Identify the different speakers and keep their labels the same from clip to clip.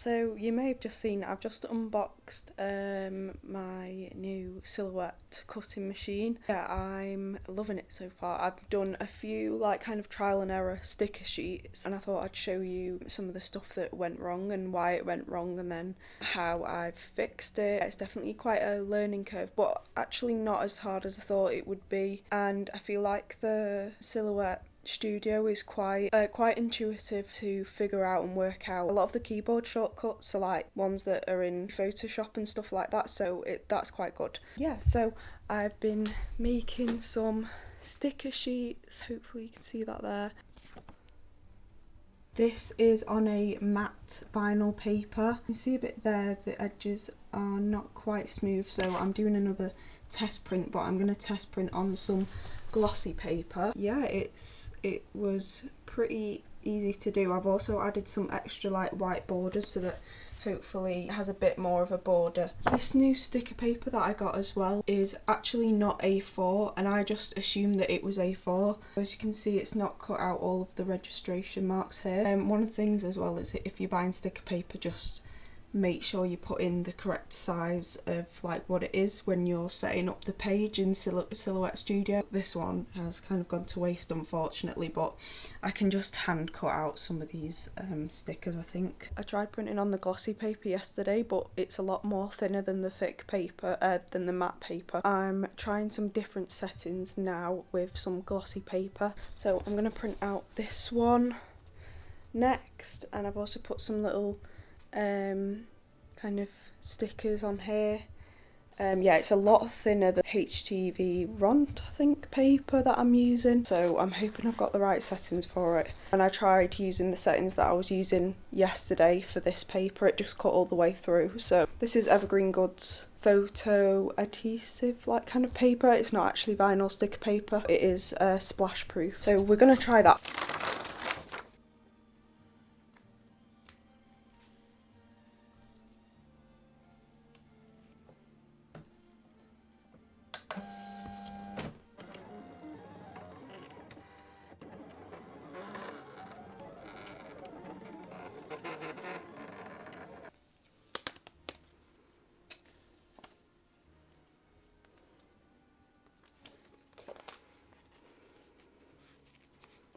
Speaker 1: So you may have just seen I've just unboxed my new silhouette cutting machine. Yeah, I'm loving it so far. I've done a few like kind of trial and error sticker sheets, and I thought I'd show you some of the stuff that went wrong and why it went wrong, and then how I've fixed it. It's definitely quite a learning curve, but actually not as hard as I thought it would be, and I feel like the silhouette Studio is quite intuitive to figure out and work out. A lot of the keyboard shortcuts are like ones that are in Photoshop and stuff like that, so that's quite good. Yeah, so I've been making some sticker sheets. Hopefully you can see that there. This is on a matte vinyl paper. You can see a bit there, the edges are not quite smooth, so I'm doing another test print, but I'm going to test print on some glossy paper. Yeah, it was pretty easy to do. I've also added some extra like white borders so that hopefully it has a bit more of a border. This new sticker paper that I got as well is actually not A4, and I just assumed that it was A4. As you can see, it's not cut out all of the registration marks here. One of the things as well is if you're buying sticker paper, just make sure you put in the correct size of like what it is when you're setting up the page in Silhouette Studio. This one has kind of gone to waste unfortunately, but I can just hand cut out some of these stickers, I think. I tried printing on the glossy paper yesterday, but it's a lot more thinner than the thick paper, than the matte paper. I'm trying some different settings now with some glossy paper, so I'm going to print out this one next, and I've also put some little kind of stickers on here. Yeah, it's a lot thinner than HTV Ront, I think, paper that I'm using, so I'm hoping I've got the right settings for it. And I tried using the settings that I was using yesterday for this paper, it just cut all the way through. So this is Evergreen Goods photo adhesive like kind of paper. It's not actually vinyl sticker paper, it is splash proof, so we're gonna try that.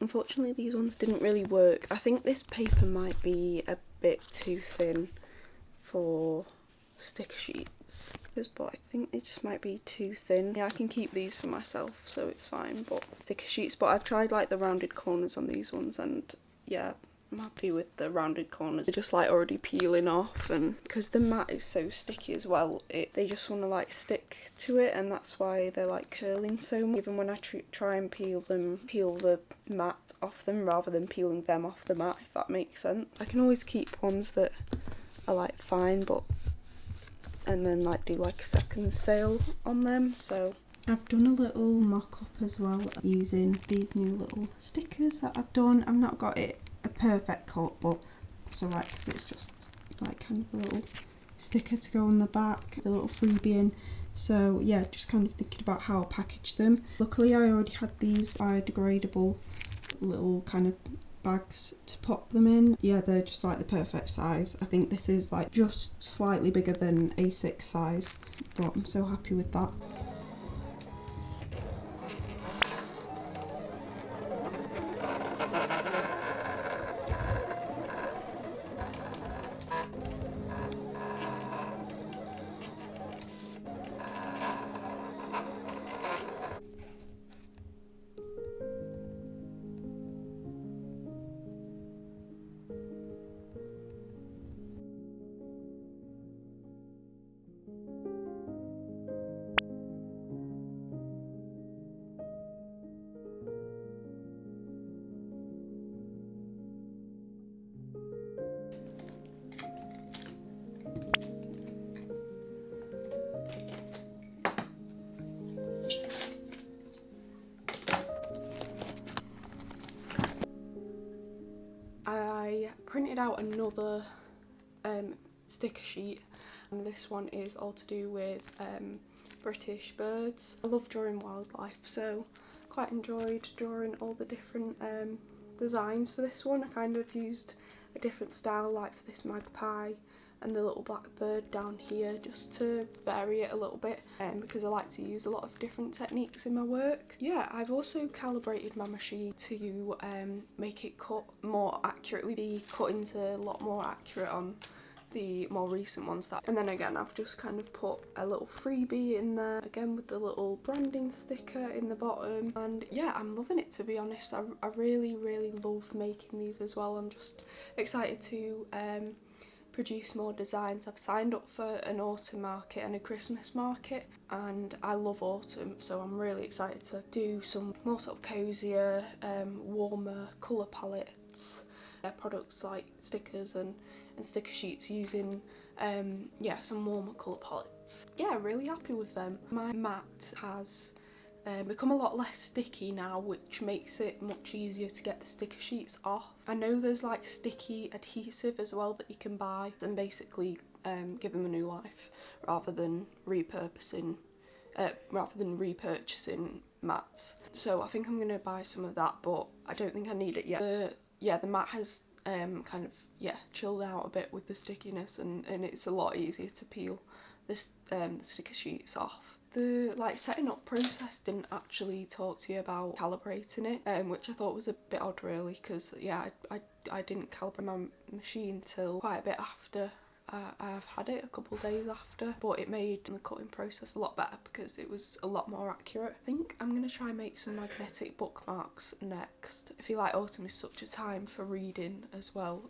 Speaker 1: Unfortunately these ones didn't really work. I think this paper might be a bit too thin for sticker sheets, but I think they just might be too thin. Yeah, I can keep these for myself, so it's fine, but sticker sheets. But I've tried like the rounded corners on these ones, and yeah, I'm happy with the rounded corners. They're just like already peeling off, and because the mat is so sticky as well, they just want to like stick to it, and that's why they're like curling so much. Even when I try and peel the mat off them rather than peeling them off the mat, if that makes sense. I can always keep ones that are like fine, but and then like do like a second sale on them. So I've done a little mock-up as well using these new little stickers that I've done. I've not got it a perfect cut, but it's alright because it's just like kind of a little sticker to go on the back, the little freebie in. So yeah, just kind of thinking about how I'll package them. Luckily I already had these biodegradable little kind of bags to pop them in. Yeah, they're just like the perfect size. I think this is like just slightly bigger than A6 size, but I'm so happy with that. I printed out another sticker sheet, and this one is all to do with British birds. I love drawing wildlife, so quite enjoyed drawing all the different designs for this one. I kind of used a different style, like for this magpie and the little blackbird down here, just to vary it a little bit, because I like to use a lot of different techniques in my work. Yeah, I've also calibrated my machine to make it cut more accurately. The cutting's a lot more accurate on the more recent ones. And then again, I've just kind of put a little freebie in there again with the little branding sticker in the bottom, and yeah, I'm loving it, to be honest. I really love making these as well. I'm just excited to produce more designs. I've signed up for an autumn market and a Christmas market, and I love autumn, so I'm really excited to do some more sort of cozier, warmer colour palettes, products like stickers and sticker sheets using yeah, some warmer colour palettes. Yeah, really happy with them. My mat has become a lot less sticky now, which makes it much easier to get the sticker sheets off. I know there's like sticky adhesive as well that you can buy and basically give them a new life rather than repurchasing mats. So I think I'm going to buy some of that, but I don't think I need it yet. Yeah, the mat has kind of, yeah, chilled out a bit with the stickiness, and it's a lot easier to peel this the sticker sheets off. The setting up process didn't actually talk to you about calibrating it, which I thought was a bit odd really, because yeah, I didn't calibrate my machine till quite a bit after I've had it, a couple of days after, but it made the cutting process a lot better because it was a lot more accurate. I think I'm going to try and make some magnetic bookmarks next. I feel like autumn is such a time for reading as well.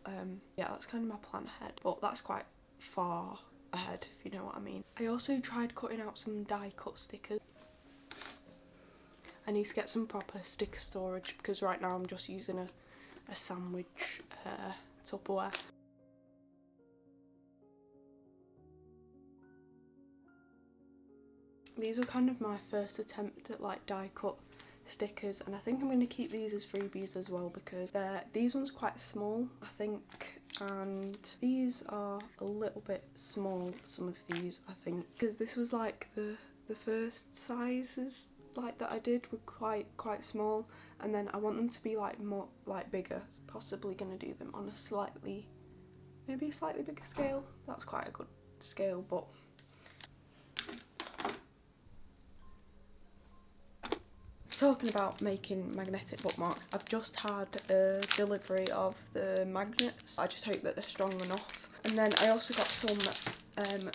Speaker 1: Yeah, that's kind of my plan ahead, but that's quite far ahead, if you know what I mean. I also tried cutting out some die cut stickers. I need to get some proper sticker storage because right now I'm just using a sandwich Tupperware. These were kind of my first attempt at like die cut stickers, and I think I'm going to keep these as freebies as well because these ones quite small, I think, and these are a little bit small, some of these, I think, because this was like the first sizes like that I did were quite small, and then I want them to be like more like bigger. Possibly going to do them on maybe a slightly bigger scale. That's quite a good scale, but talking about making magnetic bookmarks, I've just had a delivery of the magnets. I just hope that they're strong enough. And then I also got some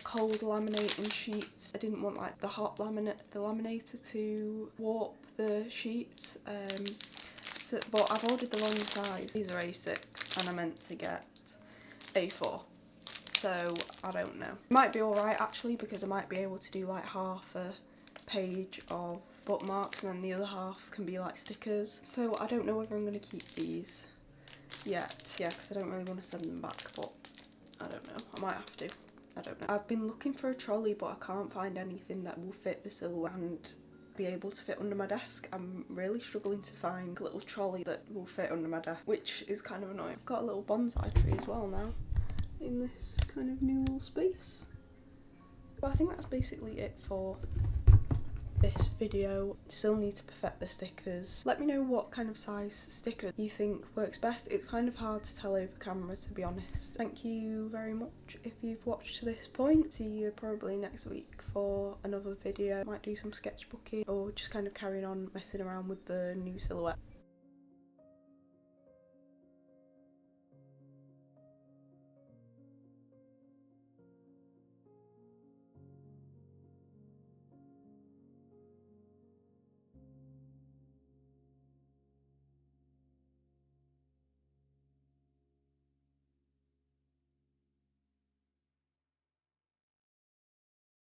Speaker 1: cold laminating sheets. I didn't want like the laminator to warp the sheets, but I've ordered the wrong size. These are A6 and I meant to get A4. So I don't know. It might be alright actually, because I might be able to do like half a page of bookmarks and then the other half can be like stickers. So I don't know whether I'm going to keep these yet. Yeah, because I don't really want to send them back, but I don't know. I might have to. I don't know. I've been looking for a trolley, but I can't find anything that will fit the silhouette and be able to fit under my desk. I'm really struggling to find a little trolley that will fit under my desk, which is kind of annoying. I've got a little bonsai tree as well now in this kind of new little space. But I think that's basically it for this video. Still need to perfect the stickers. Let me know what kind of size sticker you think works best. It's kind of hard to tell over camera, to be honest. Thank you very much if you've watched to this point. See you probably next week for another video. Might do some sketchbooking or just kind of carrying on messing around with the new silhouette.